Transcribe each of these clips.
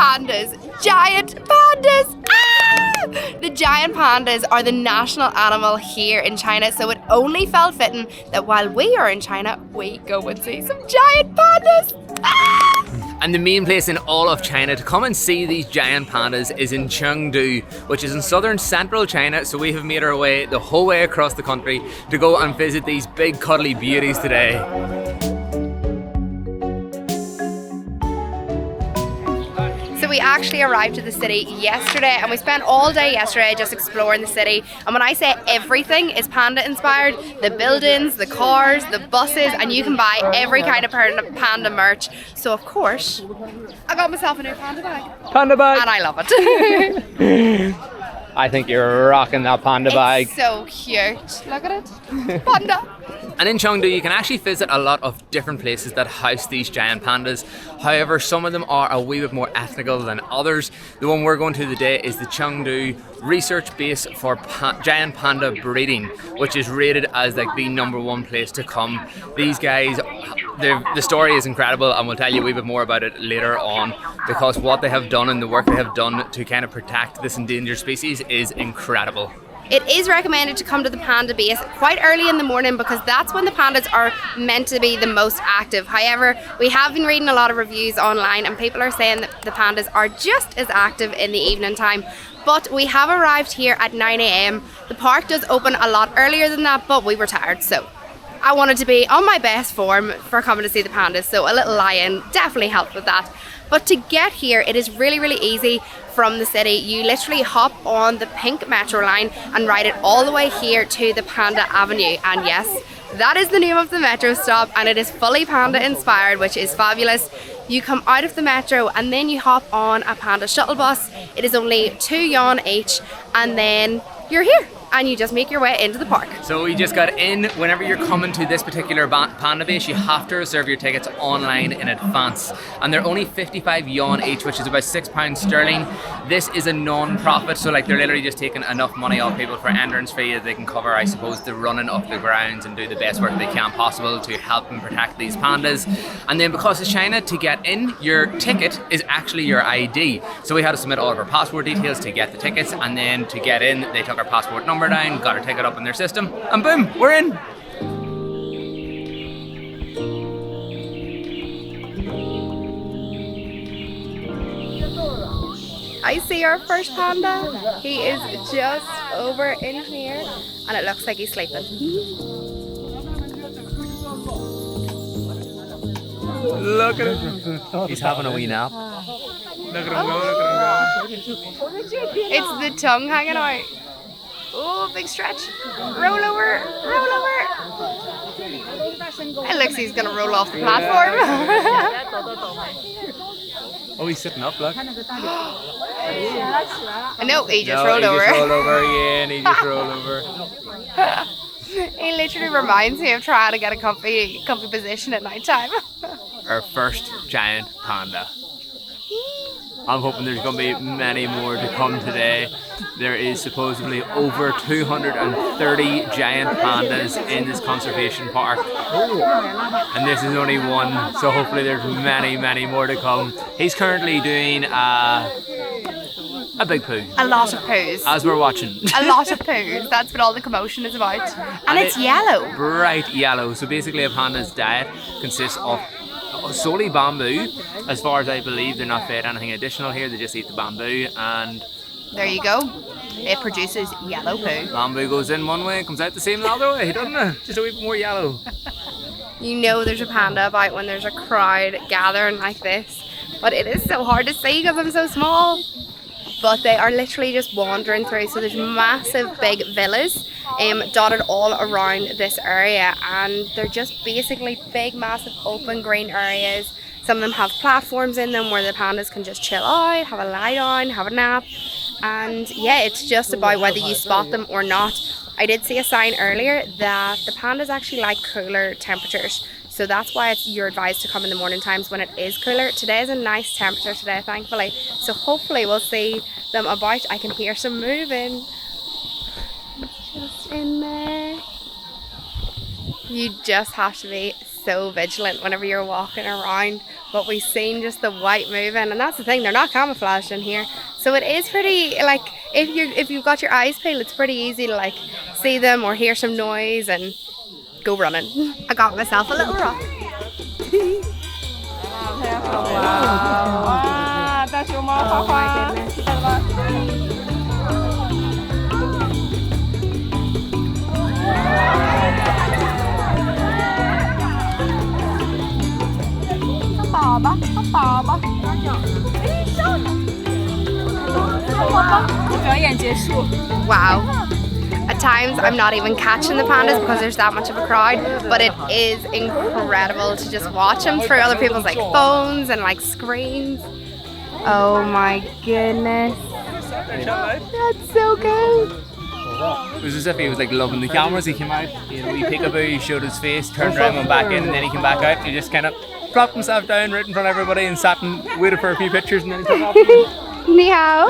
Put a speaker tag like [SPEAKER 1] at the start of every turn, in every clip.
[SPEAKER 1] pandas. Giant pandas! Ah! The giant pandas are the national animal here in China, so it only felt fitting that while we are in China, we go and see some giant pandas. Ah!
[SPEAKER 2] And the main place in all of China to come and see these giant pandas is in Chengdu, which is in southern central China. So we have made our way the whole way across the country to go and visit these big cuddly beauties today.
[SPEAKER 1] So we actually arrived at the city yesterday and we spent all day yesterday just exploring the city. And when I say everything is panda inspired, the buildings, the cars, the buses, and you can buy every kind of panda merch. So of course, I got myself a new panda bag.
[SPEAKER 2] Panda bag!
[SPEAKER 1] And I love it.
[SPEAKER 2] I think you're rocking that panda bag.
[SPEAKER 1] It's so cute. Look at it. Panda.
[SPEAKER 2] And in Chengdu you can actually visit a lot of different places that house these giant pandas. However, some of them are a wee bit more ethnical than others. The one we're going to today is the Chengdu research base for giant panda breeding, which is rated as like the #1 place to come. These guys, the story is incredible and we'll tell you a wee bit more about it later on, because what they have done and the work they have done to kind of protect this endangered species is incredible.
[SPEAKER 1] It is recommended to come to the panda base quite early in the morning because that's when the pandas are meant to be the most active. However, we have been reading a lot of reviews online and people are saying that the pandas are just as active in the evening time. But we have arrived here at 9 AM. The park does open a lot earlier than that, but we were tired, so I wanted to be on my best form for coming to see the pandas, so a little lie-in definitely helped with that. But to get here, it is really, really easy from the city. You literally hop on the pink metro line and ride it all the way here to the Panda Avenue. And yes, that is the name of the metro stop and it is fully panda inspired, which is fabulous. You come out of the metro and then you hop on a panda shuttle bus. It is only 2 yuan each and then you're here and you just make your way into the park.
[SPEAKER 2] So we just got in. Whenever you're coming to this particular panda base, you have to reserve your tickets online in advance. And they're only 55 yuan each, which is about £6 sterling. This is a non-profit, so like they're literally just taking enough money off people for entrance fee that they can cover, I suppose, the running of the grounds and do the best work they can possible to help and protect these pandas. And then because it's China, to get in, your ticket is actually your ID. So we had to submit all of our passport details to get the tickets, and then to get in, they took our passport number down, got our ticket up in their system, and boom, we're in.
[SPEAKER 1] I see our first panda. He is just over in here and it looks like he's sleeping.
[SPEAKER 2] Look at him. He's having a wee nap. Look at him go, look at him go.
[SPEAKER 1] It's the tongue hanging out. Oh, big stretch. Roll over, roll over. It looks like he's going to roll off the platform.
[SPEAKER 2] Oh, he's sitting up, look.
[SPEAKER 1] No, he just rolled over.
[SPEAKER 2] He just rolled over again, he just rolled over.
[SPEAKER 1] He literally reminds me of trying to get a comfy position at night time.
[SPEAKER 2] Our first giant panda. I'm hoping there's going to be many more to come today. There is supposedly over 230 giant pandas in this conservation park. And this is only one, so hopefully there's many, many more to come. He's currently doing a big poo.
[SPEAKER 1] A lot of poos.
[SPEAKER 2] As we're watching.
[SPEAKER 1] A lot of poos. That's what all the commotion is about. And it's yellow.
[SPEAKER 2] Bright yellow. So basically a panda's diet consists of solely bamboo. As far as I believe, they're not fed anything additional here. They just eat the bamboo, and
[SPEAKER 1] there you go. It produces yellow poo.
[SPEAKER 2] Bamboo goes in one way, comes out the same the other way, doesn't it? Just a wee bit more yellow.
[SPEAKER 1] You know there's a panda about when there's a crowd gathering like this, but it is so hard to see because I'm so small. But they are literally just wandering through. So there's massive big villas dotted all around this area, and they're just basically big, massive open green areas. Some of them have platforms in them where the pandas can just chill out, have a lie down, have a nap. And yeah, it's just about whether you spot them or not. I did see a sign earlier that the pandas actually like cooler temperatures. So that's why you're advised to come in the morning times when it is cooler. Today is a nice temperature today, thankfully. So hopefully we'll see them about. I can hear some moving. Just in there. You just have to be so vigilant whenever you're walking around but we've seen just the white moving, and that's the thing, they're not camouflaged in here. So it is pretty, like, if you've got your eyes peeled, it's pretty easy to like see them or hear some noise and go running. I got myself a little rock. Wow. At times I'm not even catching the pandas because there's that much of a crowd, but it is incredible to just watch them through other people's like phones and like screens. Oh my goodness. That's so good.
[SPEAKER 2] It was as if he was like loving the cameras. He came out, he had a wee peekaboo, he showed his face, turned around, went back in, and then he came back out. He just kind of plopped himself down right in front of everybody and sat and waited for a few pictures, and then he took off again.
[SPEAKER 1] Ni hao.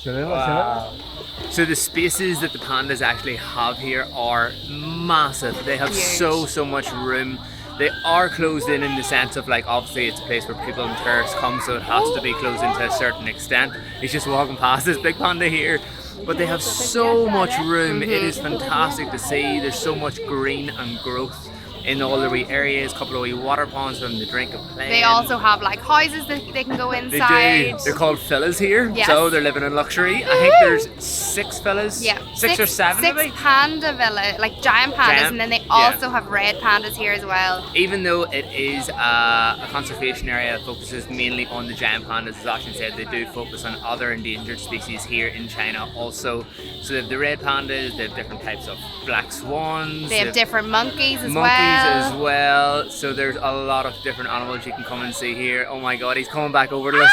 [SPEAKER 2] Wow. So the spaces that the pandas actually have here are massive. They have so much room. They are closed in the sense of like, obviously it's a place where people and tourists come, so it has to be closed in to a certain extent. He's just walking past this big panda here, but they have so much room. It is fantastic to see. There's so much green and growth in all the wee areas, a couple of wee water ponds for them to drink and play.
[SPEAKER 1] They also have like houses that they can go inside.
[SPEAKER 2] They do. They're called villas here, so they're living in luxury. I think there's 6 villas, six or seven maybe?
[SPEAKER 1] 6 panda villa, like giant pandas, and then they also have red pandas here as well.
[SPEAKER 2] Even though it is a conservation area that focuses mainly on the giant pandas, as Ashley said, they do focus on other endangered species here in China also. So they have the red pandas, they have different types of black swans.
[SPEAKER 1] They have different monkeys as
[SPEAKER 2] well. So there's a lot of different animals you can come and see here. Oh my god, he's coming back over to us.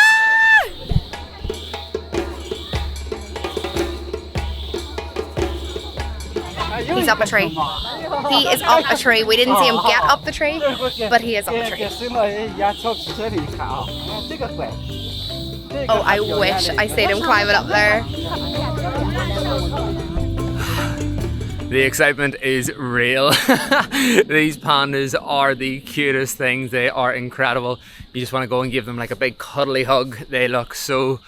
[SPEAKER 1] He's up a tree. He is up a tree. We didn't see him get up the tree, but he is up a tree. Oh, I wish I seen him climbing up there.
[SPEAKER 2] The excitement is real. These pandas are the cutest things. They are incredible. You just want to go and give them like a big cuddly hug. They look so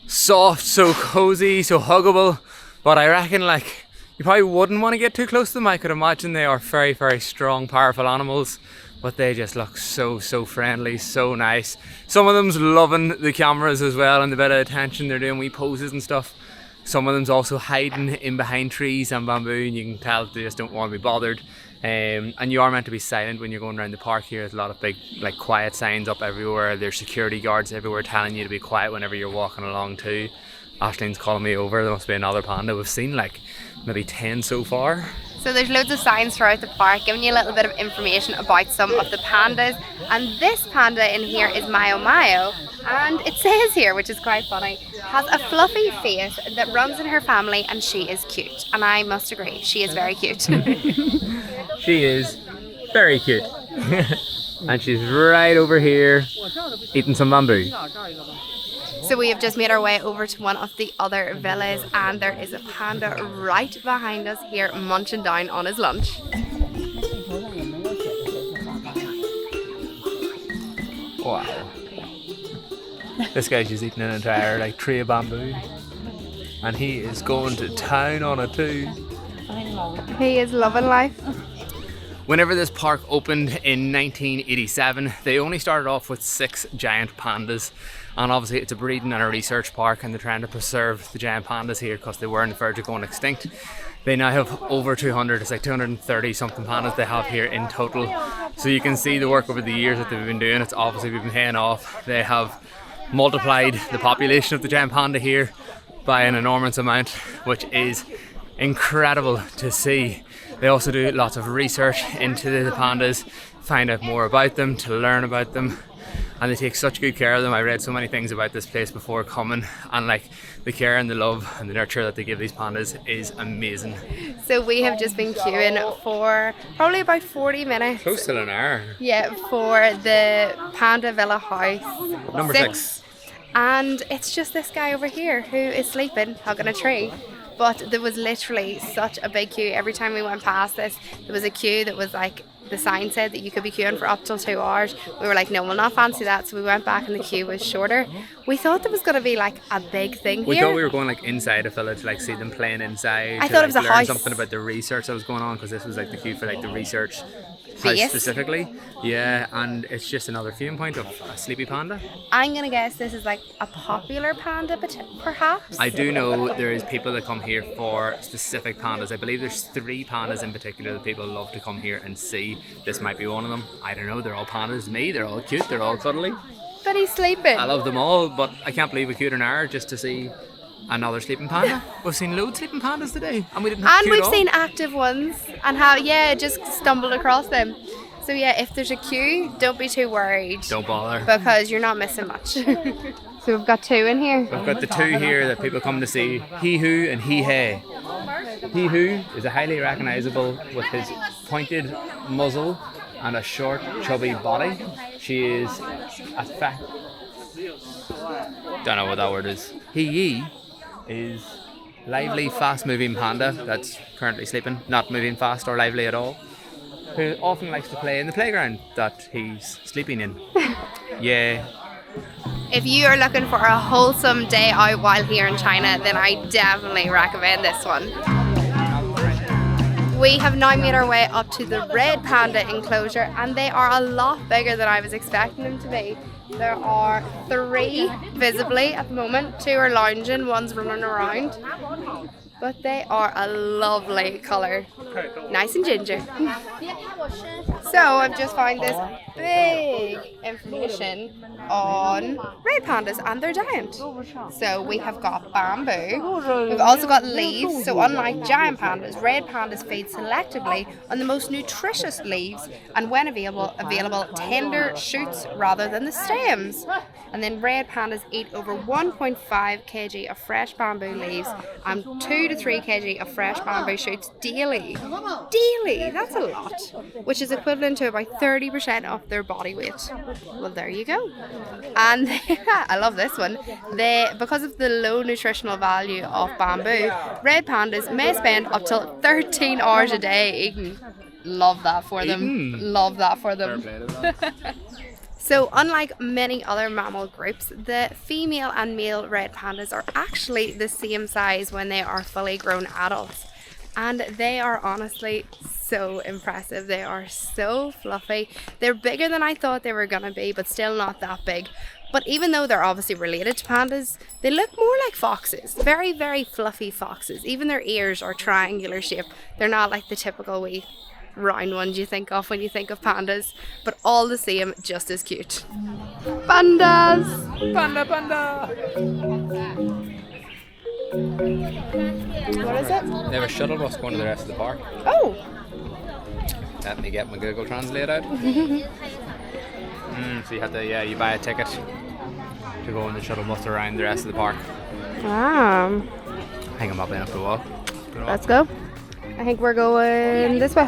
[SPEAKER 2] soft, so cozy, so huggable. But I reckon like you probably wouldn't want to get too close to them. I could imagine they are very strong, powerful animals. But they just look so friendly, so nice. Some of them's loving the cameras as well and the bit of attention. They're doing wee poses and stuff. Some of them's also hiding in behind trees and bamboo, and you can tell they just don't want to be bothered. And you are meant to be silent when you're going around the park here. There's a lot of big like quiet signs up everywhere. There's security guards everywhere telling you to be quiet whenever you're walking along too. Ashleen's calling me over. There must be another panda. We've seen like maybe 10 so far.
[SPEAKER 1] So there's loads of signs throughout the park giving you a little bit of information about some of the pandas. And this panda in here is Mayo Mayo. And it says here, which is quite funny, has a fluffy face that runs in her family and she is cute. And I must agree, she is very cute.
[SPEAKER 2] She is very cute. And she's right over here eating some bamboo.
[SPEAKER 1] So we have just made our way over to one of the other villas and there is a panda right behind us here munching down on his lunch.
[SPEAKER 2] Wow. This guy's just eating an entire like tree of bamboo. And he is going to town on it too.
[SPEAKER 1] He is loving life.
[SPEAKER 2] Whenever this park opened in 1987, they only started off with 6 giant pandas. And obviously it's a breeding and a research park and they're trying to preserve the giant pandas here because they were on the verge of going extinct. They now have over 200, it's like 230 something pandas they have here in total. So you can see the work over the years that they've been doing. It's obviously been paying off. They have multiplied the population of the giant panda here by an enormous amount, which is incredible to see. They also do lots of research into the pandas, find out more about them, to learn about them. And they take such good care of them. I read so many things about this place before coming, and like the care and the love and the nurture that they give these pandas is amazing.
[SPEAKER 1] So we have just been queuing for probably about 40 minutes.
[SPEAKER 2] Close to an hour.
[SPEAKER 1] Yeah, for the Panda Villa House.
[SPEAKER 2] Number 6.
[SPEAKER 1] And it's just this guy over here who is sleeping, hugging a tree. But there was literally such a big queue. Every time we went past this, there was a queue that was like the sign said that you could be queuing for up till 2 hours. We were like, no, we'll not fancy that. So we went back and the queue was shorter. We thought there was going to be like a big thing here.
[SPEAKER 2] We thought we were going like inside a village, like see them playing inside.
[SPEAKER 1] I thought it was a
[SPEAKER 2] learn
[SPEAKER 1] house.
[SPEAKER 2] something about the research that was going on, because this was like the queue for like the research
[SPEAKER 1] Base.
[SPEAKER 2] house specifically. Yeah, and it's just another viewing point of a sleepy panda.
[SPEAKER 1] I'm going to guess this is like a popular panda, perhaps.
[SPEAKER 2] I do know there is people that come here for specific pandas. I believe there's 3 pandas in particular that people love to come here and see. This might be one of them. I don't know, they're all pandas to me. They're all cute, they're all cuddly.
[SPEAKER 1] But he's sleeping.
[SPEAKER 2] I love them all, but I can't believe we queued an hour just to see another sleeping panda. We've seen loads of sleeping pandas today, and we didn't have
[SPEAKER 1] And
[SPEAKER 2] to queue
[SPEAKER 1] we've
[SPEAKER 2] at all.
[SPEAKER 1] seen active ones and how, just stumbled across them. So yeah, if there's a queue, don't be too worried.
[SPEAKER 2] Don't bother.
[SPEAKER 1] Because you're not missing much. So we've got 2 in here.
[SPEAKER 2] We've got the 2 here that people come to see, He Who and He Hey. He Who is a highly recognisable with his pointed muzzle and a short, chubby body. She is a fact. Don't know what that word is. He is lively, fast-moving panda that's currently sleeping, not moving fast or lively at all, who often likes to play in the playground that he's sleeping in. Yeah.
[SPEAKER 1] If you are looking for a wholesome day out while here in China, then I definitely recommend this one. We have now made our way up to the red panda enclosure, and they are a lot bigger than I was expecting them to be. There are 3 visibly at the moment. 2 are lounging, one's running around. But they are a lovely colour. Nice and ginger. So I've just found this big information on red pandas and their diet. So we have got bamboo. We've also got leaves. So unlike giant pandas, red pandas feed selectively on the most nutritious leaves, and when available tender shoots rather than the stems. And then red pandas eat over 1.5 kg of fresh bamboo leaves and 2 to 3 kg of fresh bamboo shoots daily. Daily, that's a lot, which is equivalent to about 30% of their body weight. Well, there you go. And I love this one. Because of the low nutritional value of bamboo, red pandas may spend up to 13 hours a day eating. Love that for them. Love that for them. So unlike many other mammal groups, the female and male red pandas are actually the same size when they are fully grown adults. And they are honestly so impressive. They are so fluffy. They're bigger than I thought they were going to be, but still not that big. But even though they're obviously related to pandas, they look more like foxes. Very, very fluffy foxes. Even their ears are triangular shaped. They're not like the typical wee round ones you think of when you think of pandas, but all the same, just as cute. Pandas!
[SPEAKER 2] Panda, panda!
[SPEAKER 1] What is it?
[SPEAKER 2] They have a shuttle bus going to the rest of the park.
[SPEAKER 1] Oh!
[SPEAKER 2] Let me get my Google Translate out. So you have to, you buy a ticket to go on the shuttle bus around the rest of the park.
[SPEAKER 1] Ah.
[SPEAKER 2] I think I'm up enough to walk.
[SPEAKER 1] Let's go. I think we're going this way.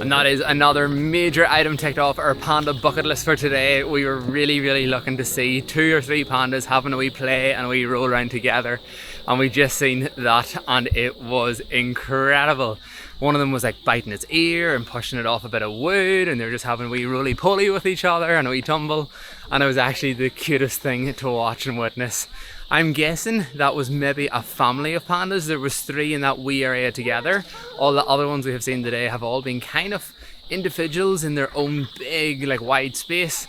[SPEAKER 2] And that is another major item ticked off our panda bucket list for today. We were really, really looking to see 2 or 3 pandas having a wee play and a wee roll around together. And we just seen that, and it was incredible. One of them was like biting its ear and pushing it off a bit of wood, and they were just having a wee roly-poly with each other and a wee tumble. And it was actually the cutest thing to watch and witness. I'm guessing that was maybe a family of pandas. There was 3 in that wee area together. All the other ones we have seen today have all been kind of individuals in their own big, like, wide space.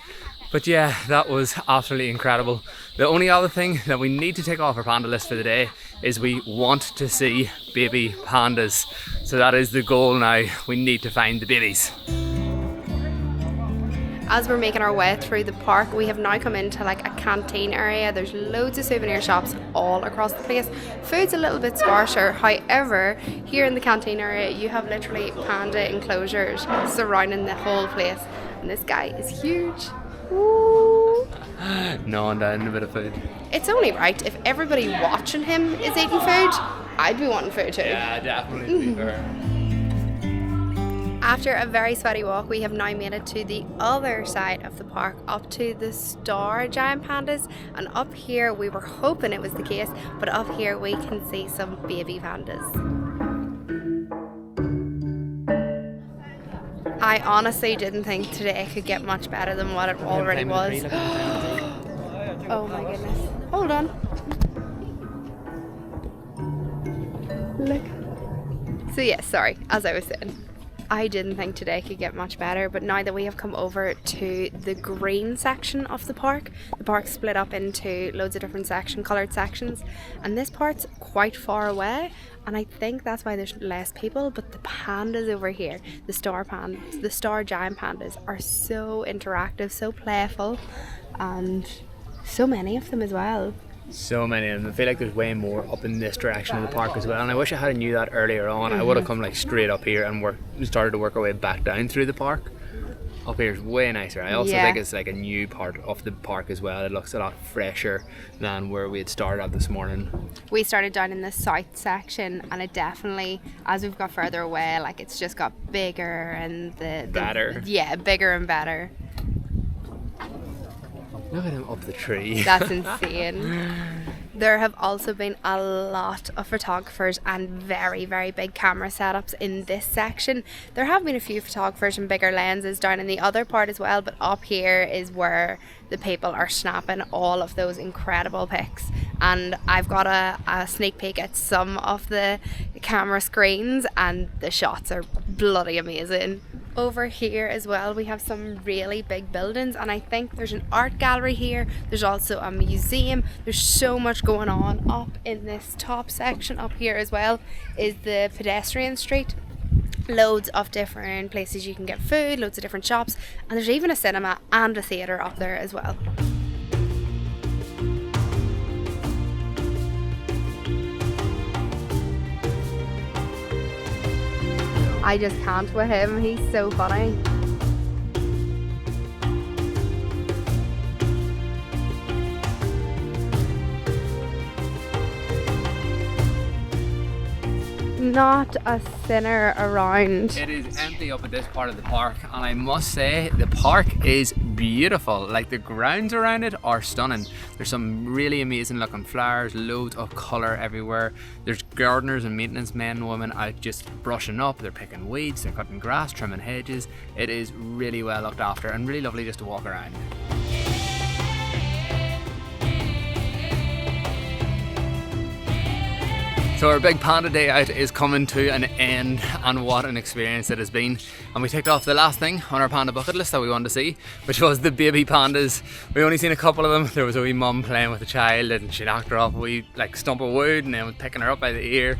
[SPEAKER 2] But yeah, that was absolutely incredible. The only other thing that we need to take off our panda list for the day is we want to see baby pandas. So that is the goal now. We need to find the babies.
[SPEAKER 1] As we're making our way through the park, we have now come into like a canteen area. There's loads of souvenir shops all across the place. Food's a little bit scarcer. However, here in the canteen area, you have literally panda enclosures surrounding the whole place. And this guy is huge. Ooh.
[SPEAKER 2] Gnawing down a bit of food.
[SPEAKER 1] It's only right. If everybody watching him is eating food, I'd be wanting food too.
[SPEAKER 2] Yeah, definitely. To be fair.
[SPEAKER 1] After a very sweaty walk, we have now made it to the other side of the park, up to the star giant pandas, and up here we were hoping it was the case, but up here we can see some baby pandas. I honestly didn't think today could get much better than what it already was. Oh my goodness. Hold on. Look. So yeah, sorry, as I was saying, I didn't think today could get much better, but now that we have come over to the green section of the park's split up into loads of different coloured sections, and this part's quite far away, and I think that's why there's less people. But the pandas over here, the star giant pandas, are so interactive, so playful, and so many of them as well.
[SPEAKER 3] So many of them. I feel like there's way more up in this direction of the park as well, and I wish I had knew that earlier on. I would have come like straight up here and started to work our way back down through the park. Up here is way nicer. I also think it's like a new part of the park as well. It looks a lot fresher than where we had started at this morning.
[SPEAKER 1] We started down in the south section, and it definitely, as we've got further away, like it's just got bigger and
[SPEAKER 3] better.
[SPEAKER 1] Yeah, bigger and better.
[SPEAKER 3] Look at him up the tree.
[SPEAKER 1] That's insane. There have also been a lot of photographers and very, very big camera setups in this section. There have been a few photographers and bigger lenses down in the other part as well, but up here is where the people are snapping all of those incredible pics. And I've got a sneak peek at some of the camera screens, and the shots are bloody amazing. Over here as well we have some really big buildings, and I think there's an art gallery here. There's also a museum. There's so much going on. Up in this top section up here as well is the pedestrian street. Loads of different places you can get food, loads of different shops, and there's even a cinema and a theatre up there as well. I just can't with him, he's so funny. Not a sinner around.
[SPEAKER 2] It is empty up at this part of the park, and I must say the park is beautiful. Like, the grounds around it are stunning. There's some really amazing looking flowers, loads of colour everywhere. There's gardeners and maintenance men and women out just brushing up. They're picking weeds, they're cutting grass, trimming hedges. It is really well looked after and really lovely just to walk around. So our big panda day out is coming to an end, and what an experience it has been. And we ticked off the last thing on our panda bucket list that we wanted to see, which was the baby pandas. We only seen a couple of them. There was a wee mum playing with a child, and she knocked her off a wee stump of wood and then was picking her up by the ear.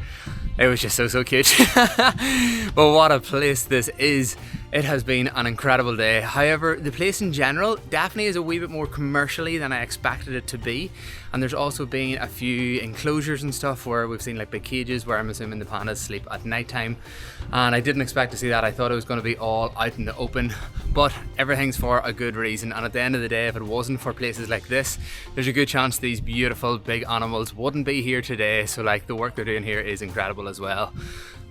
[SPEAKER 2] It was just so cute. But what a place this is. It has been an incredible day. However, the place in general definitely is a wee bit more commercially than I expected it to be. And there's also been a few enclosures and stuff where we've seen like big cages where I'm assuming the pandas sleep at night time. And I didn't expect to see that. I thought it was going to be all out in the open. But everything's for a good reason. And at the end of the day, if it wasn't for places like this, there's a good chance these beautiful big animals wouldn't be here today. So like, the work they're doing here is incredible as well.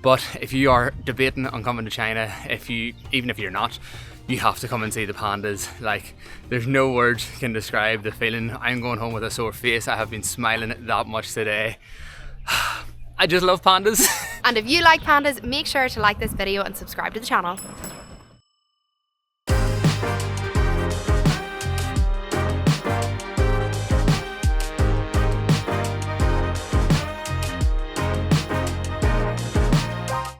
[SPEAKER 2] But if you are debating on coming to China, even if you're not, you have to come and see the pandas. Like, there's no words can describe the feeling. I'm going home with a sore face. I have been smiling that much today. I just love pandas.
[SPEAKER 1] And if you like pandas, make sure to like this video and subscribe to the channel.